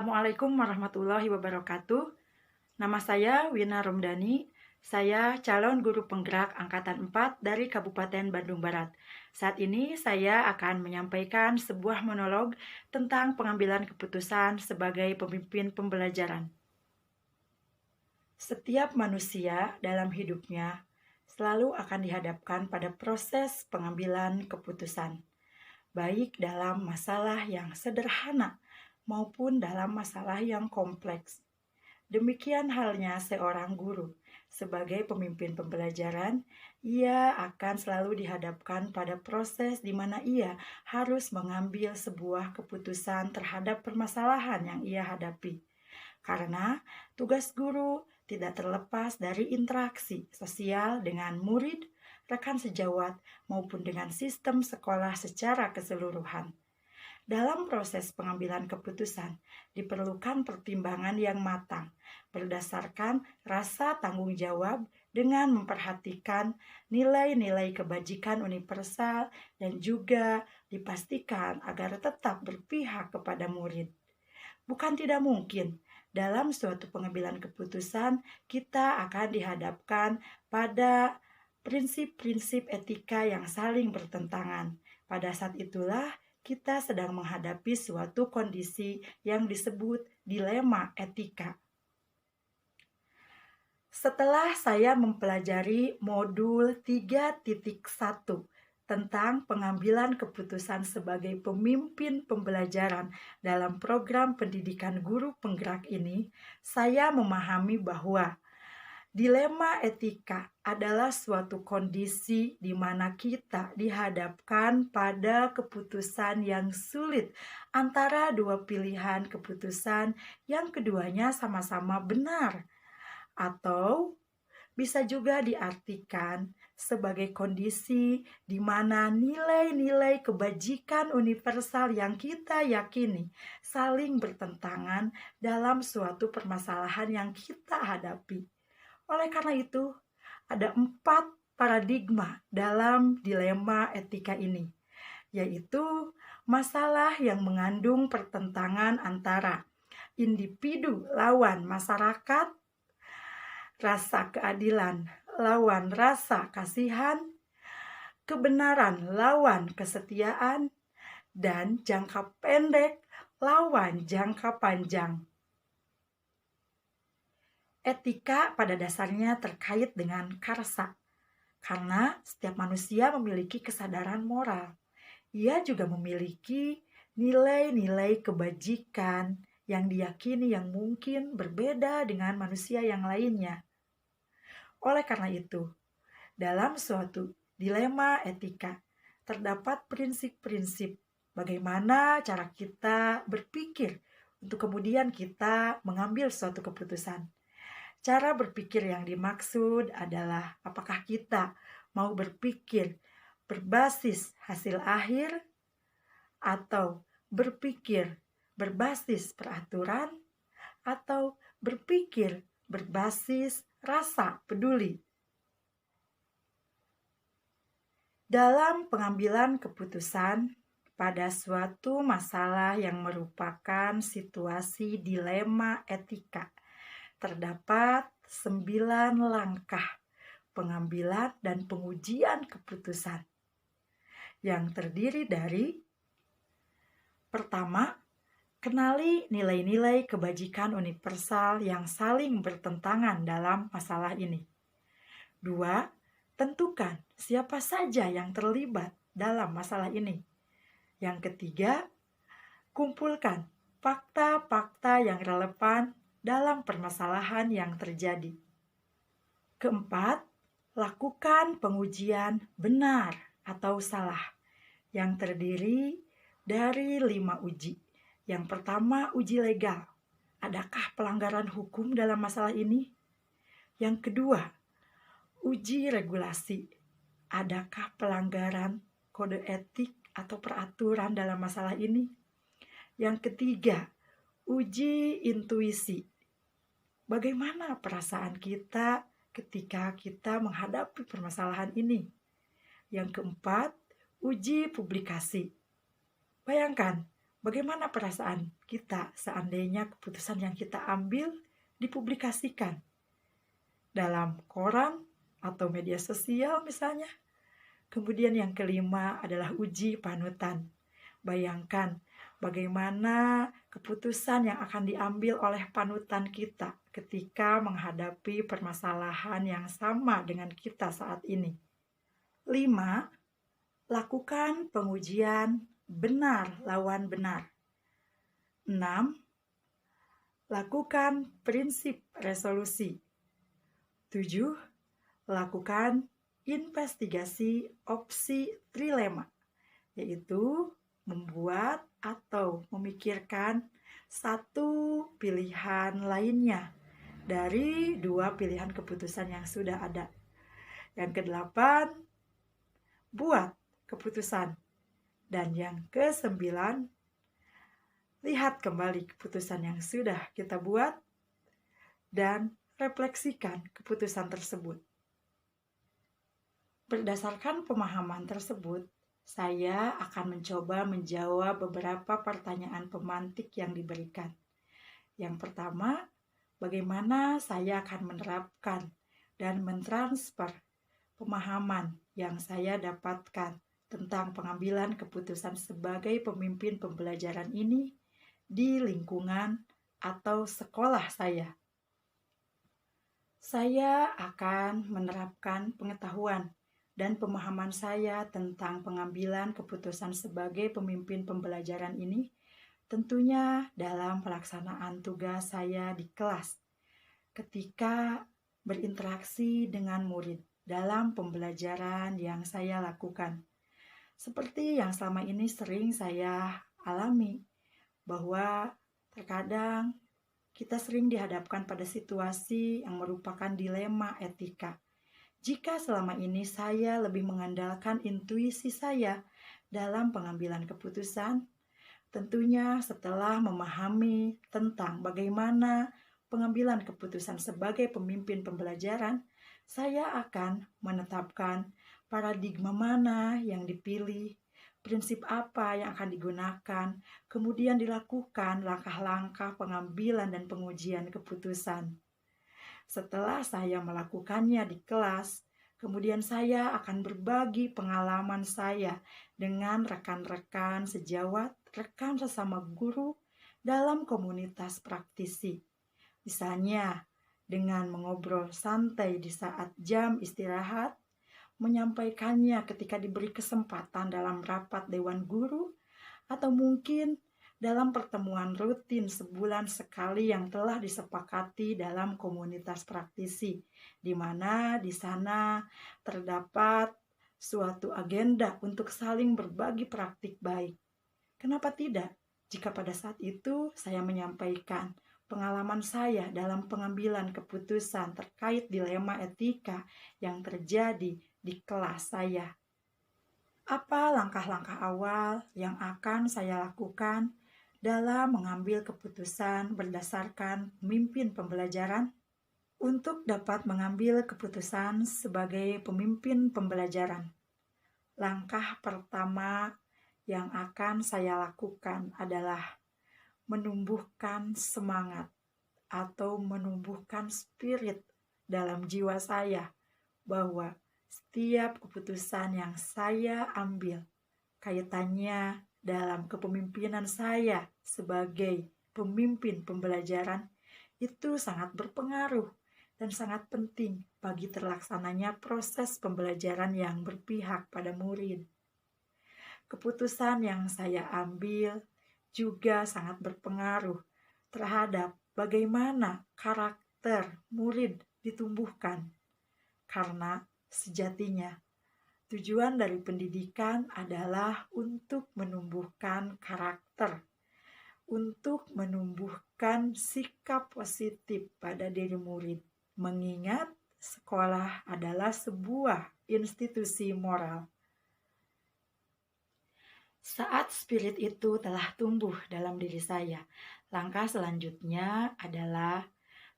Assalamualaikum warahmatullahi wabarakatuh. Nama saya Wina Romdani. Saya calon guru penggerak Angkatan 4 dari Kabupaten Bandung Barat. Saat ini saya akan menyampaikan sebuah monolog tentang pengambilan keputusan sebagai pemimpin pembelajaran. Setiap manusia dalam hidupnya selalu akan dihadapkan pada proses pengambilan keputusan, baik dalam masalah yang sederhana maupun dalam masalah yang kompleks. Demikian halnya seorang guru. Sebagai pemimpin pembelajaran, ia akan selalu dihadapkan pada proses di mana ia harus mengambil sebuah keputusan terhadap permasalahan yang ia hadapi. Karena tugas guru tidak terlepas dari interaksi sosial dengan murid, rekan sejawat, maupun dengan sistem sekolah secara keseluruhan. Dalam proses pengambilan keputusan, diperlukan pertimbangan yang matang, berdasarkan rasa tanggung jawab dengan memperhatikan nilai-nilai kebajikan universal dan juga dipastikan agar tetap berpihak kepada murid. Bukan tidak mungkin, dalam suatu pengambilan keputusan, kita akan dihadapkan pada prinsip-prinsip etika yang saling bertentangan. Pada saat itulah, kita sedang menghadapi suatu kondisi yang disebut dilema etika. Setelah saya mempelajari modul 3.1 tentang pengambilan keputusan sebagai pemimpin pembelajaran dalam program pendidikan guru penggerak ini, saya memahami bahwa dilema etika adalah suatu kondisi di mana kita dihadapkan pada keputusan yang sulit antara dua pilihan keputusan yang keduanya sama-sama benar, atau bisa juga diartikan sebagai kondisi di mana nilai-nilai kebajikan universal yang kita yakini saling bertentangan dalam suatu permasalahan yang kita hadapi. Oleh karena itu, ada 4 paradigma dalam dilema etika ini, yaitu masalah yang mengandung pertentangan antara individu lawan masyarakat, rasa keadilan lawan rasa kasihan, kebenaran lawan kesetiaan, dan jangka pendek lawan jangka panjang. Etika pada dasarnya terkait dengan karsa, karena setiap manusia memiliki kesadaran moral. Ia juga memiliki nilai-nilai kebajikan yang diyakini yang mungkin berbeda dengan manusia yang lainnya. Oleh karena itu, dalam suatu dilema etika, terdapat prinsip-prinsip bagaimana cara kita berpikir untuk kemudian kita mengambil suatu keputusan. Cara berpikir yang dimaksud adalah apakah kita mau berpikir berbasis hasil akhir atau berpikir berbasis peraturan atau berpikir berbasis rasa peduli. Dalam pengambilan keputusan pada suatu masalah yang merupakan situasi dilema etika, terdapat 9 langkah pengambilan dan pengujian keputusan yang terdiri dari: pertama, kenali nilai-nilai kebajikan universal yang saling bertentangan dalam masalah ini. 2, tentukan siapa saja yang terlibat dalam masalah ini. Yang ketiga, kumpulkan fakta-fakta yang relevan dalam permasalahan yang terjadi. Keempat, lakukan pengujian benar atau salah yang terdiri dari 5 uji. Yang pertama, uji legal. Adakah pelanggaran hukum dalam masalah ini? Yang kedua, uji regulasi. Adakah pelanggaran kode etik atau peraturan dalam masalah ini? Yang ketiga, uji intuisi. Bagaimana perasaan kita ketika kita menghadapi permasalahan ini? Yang keempat, uji publikasi. Bayangkan, bagaimana perasaan kita seandainya keputusan yang kita ambil dipublikasikan dalam koran atau media sosial misalnya. Kemudian yang kelima adalah uji panutan. Bayangkan bagaimana keputusan yang akan diambil oleh panutan kita ketika menghadapi permasalahan yang sama dengan kita saat ini. 5. Lakukan pengujian benar lawan benar. 6. Lakukan prinsip resolusi. 7. Lakukan investigasi opsi trilema, yaitu membuat atau memikirkan satu pilihan lainnya dari dua pilihan keputusan yang sudah ada. Yang kedelapan, buat keputusan. Dan yang kesembilan, lihat kembali keputusan yang sudah kita buat dan refleksikan keputusan tersebut. Berdasarkan pemahaman tersebut, saya akan mencoba menjawab beberapa pertanyaan pemantik yang diberikan. Yang pertama, bagaimana saya akan menerapkan dan mentransfer pemahaman yang saya dapatkan tentang pengambilan keputusan sebagai pemimpin pembelajaran ini di lingkungan atau sekolah saya. Saya akan menerapkan pengetahuan dan pemahaman saya tentang pengambilan keputusan sebagai pemimpin pembelajaran ini tentunya dalam pelaksanaan tugas saya di kelas ketika berinteraksi dengan murid dalam pembelajaran yang saya lakukan. Seperti yang selama ini sering saya alami, bahwa terkadang kita sering dihadapkan pada situasi yang merupakan dilema etika. Jika selama ini saya lebih mengandalkan intuisi saya dalam pengambilan keputusan, tentunya setelah memahami tentang bagaimana pengambilan keputusan sebagai pemimpin pembelajaran, saya akan menetapkan paradigma mana yang dipilih, prinsip apa yang akan digunakan, kemudian dilakukan langkah-langkah pengambilan dan pengujian keputusan. Setelah saya melakukannya di kelas, kemudian saya akan berbagi pengalaman saya dengan rekan-rekan sejawat, rekan sesama guru dalam komunitas praktisi. Misalnya, dengan mengobrol santai di saat jam istirahat, menyampaikannya ketika diberi kesempatan dalam rapat dewan guru, atau mungkin dalam pertemuan rutin sebulan sekali yang telah disepakati dalam komunitas praktisi, di mana di sana terdapat suatu agenda untuk saling berbagi praktik baik. Kenapa tidak? Jika pada saat itu saya menyampaikan pengalaman saya dalam pengambilan keputusan terkait dilema etika yang terjadi di kelas saya. Apa langkah-langkah awal yang akan saya lakukan dalam mengambil keputusan berdasarkan pemimpin pembelajaran? Untuk dapat mengambil keputusan sebagai pemimpin pembelajaran, langkah pertama yang akan saya lakukan adalah menumbuhkan semangat atau menumbuhkan spirit dalam jiwa saya bahwa setiap keputusan yang saya ambil kaitannya dalam kepemimpinan saya sebagai pemimpin pembelajaran itu sangat berpengaruh dan sangat penting bagi terlaksananya proses pembelajaran yang berpihak pada murid. Keputusan yang saya ambil juga sangat berpengaruh terhadap bagaimana karakter murid ditumbuhkan. Karena sejatinya tujuan dari pendidikan adalah untuk menumbuhkan karakter, untuk menumbuhkan sikap positif pada diri murid. Mengingat sekolah adalah sebuah institusi moral. Saat spirit itu telah tumbuh dalam diri saya, langkah selanjutnya adalah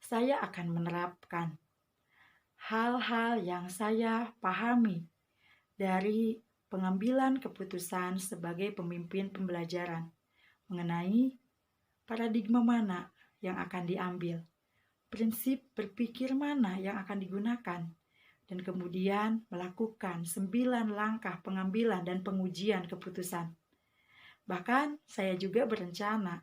saya akan menerapkan hal-hal yang saya pahami dari pengambilan keputusan sebagai pemimpin pembelajaran mengenai paradigma mana yang akan diambil, prinsip berpikir mana yang akan digunakan, dan kemudian melakukan 9 langkah pengambilan dan pengujian keputusan. Bahkan saya juga berencana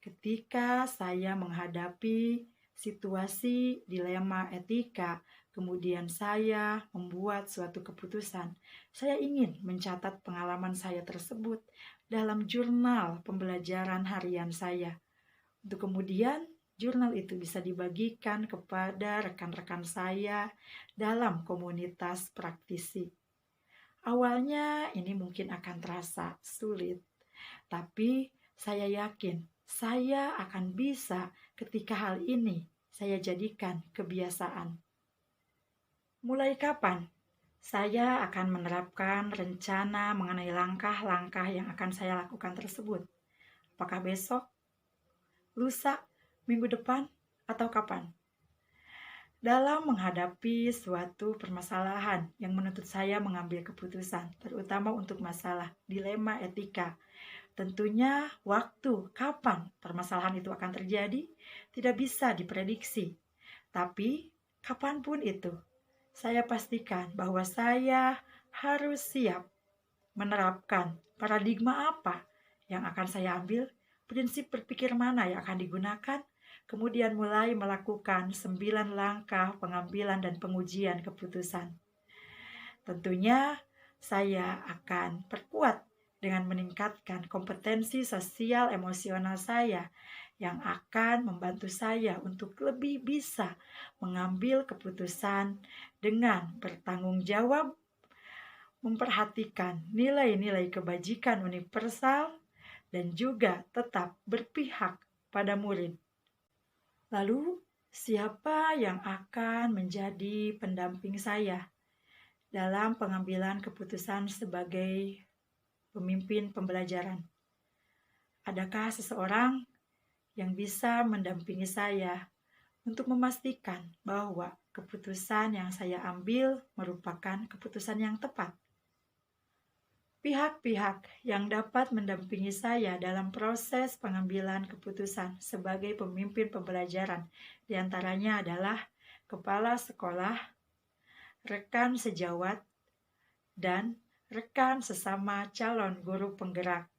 ketika saya menghadapi situasi dilema etika, kemudian saya membuat suatu keputusan, saya ingin mencatat pengalaman saya tersebut dalam jurnal pembelajaran harian saya. Untuk kemudian jurnal itu bisa dibagikan kepada rekan-rekan saya dalam komunitas praktisi. Awalnya ini mungkin akan terasa sulit, tapi saya yakin saya akan bisa ketika hal ini saya jadikan kebiasaan. Mulai kapan saya akan menerapkan rencana mengenai langkah-langkah yang akan saya lakukan tersebut? Apakah besok, lusa, minggu depan, atau kapan? Dalam menghadapi suatu permasalahan yang menuntut saya mengambil keputusan, terutama untuk masalah dilema etika, tentunya waktu kapan permasalahan itu akan terjadi tidak bisa diprediksi. Tapi kapanpun itu, saya pastikan bahwa saya harus siap menerapkan paradigma apa yang akan saya ambil, prinsip berpikir mana yang akan digunakan, kemudian mulai melakukan 9 langkah pengambilan dan pengujian keputusan. Tentunya saya akan perkuat dengan meningkatkan kompetensi sosial emosional saya yang akan membantu saya untuk lebih bisa mengambil keputusan dengan bertanggung jawab, memperhatikan nilai-nilai kebajikan universal, dan juga tetap berpihak pada murid. Lalu, siapa yang akan menjadi pendamping saya dalam pengambilan keputusan sebagai pemimpin pembelajaran? Adakah seseorang yang bisa mendampingi saya untuk memastikan bahwa keputusan yang saya ambil merupakan keputusan yang tepat? Pihak-pihak yang dapat mendampingi saya dalam proses pengambilan keputusan sebagai pemimpin pembelajaran diantaranya adalah kepala sekolah, rekan sejawat, dan rekan sesama calon guru penggerak.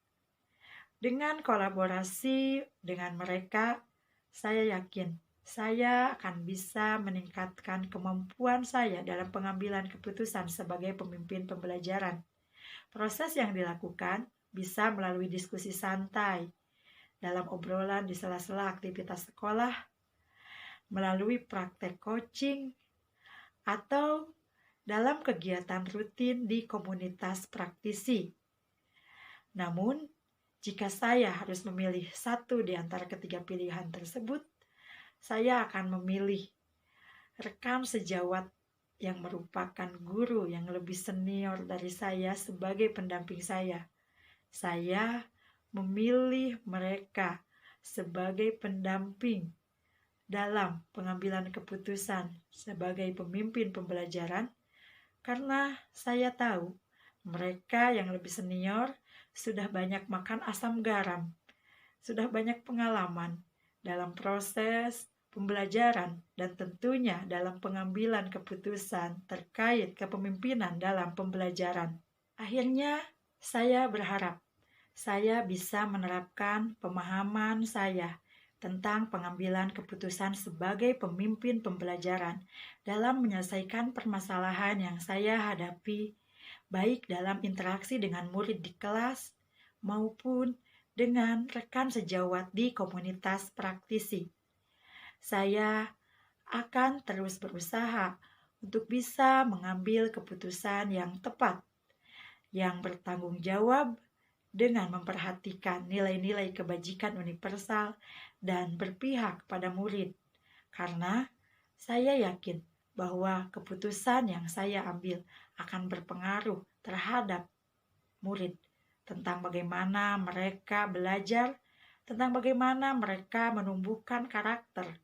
Dengan kolaborasi dengan mereka, saya yakin saya akan bisa meningkatkan kemampuan saya dalam pengambilan keputusan sebagai pemimpin pembelajaran. Proses yang dilakukan bisa melalui diskusi santai, dalam obrolan di sela-sela aktivitas sekolah, melalui praktek coaching, atau dalam kegiatan rutin di komunitas praktisi. Namun, jika saya harus memilih satu di antara ketiga pilihan tersebut, saya akan memilih rekan sejawat yang merupakan guru yang lebih senior dari saya sebagai pendamping saya. Saya memilih mereka sebagai pendamping dalam pengambilan keputusan sebagai pemimpin pembelajaran karena saya tahu mereka yang lebih senior sudah banyak makan asam garam, sudah banyak pengalaman dalam proses pembelajaran dan tentunya dalam pengambilan keputusan terkait kepemimpinan dalam pembelajaran. Akhirnya, saya berharap saya bisa menerapkan pemahaman saya tentang pengambilan keputusan sebagai pemimpin pembelajaran dalam menyelesaikan permasalahan yang saya hadapi, baik dalam interaksi dengan murid di kelas maupun dengan rekan sejawat di komunitas praktisi. Saya akan terus berusaha untuk bisa mengambil keputusan yang tepat, yang bertanggung jawab dengan memperhatikan nilai-nilai kebajikan universal dan berpihak pada murid. Karena saya yakin bahwa keputusan yang saya ambil akan berpengaruh terhadap murid tentang bagaimana mereka belajar, tentang bagaimana mereka menumbuhkan karakter.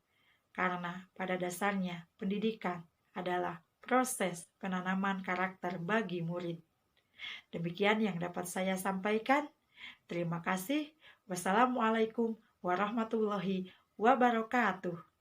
Karena pada dasarnya pendidikan adalah proses penanaman karakter bagi murid. Demikian yang dapat saya sampaikan. Terima kasih. Wassalamualaikum warahmatullahi wabarakatuh.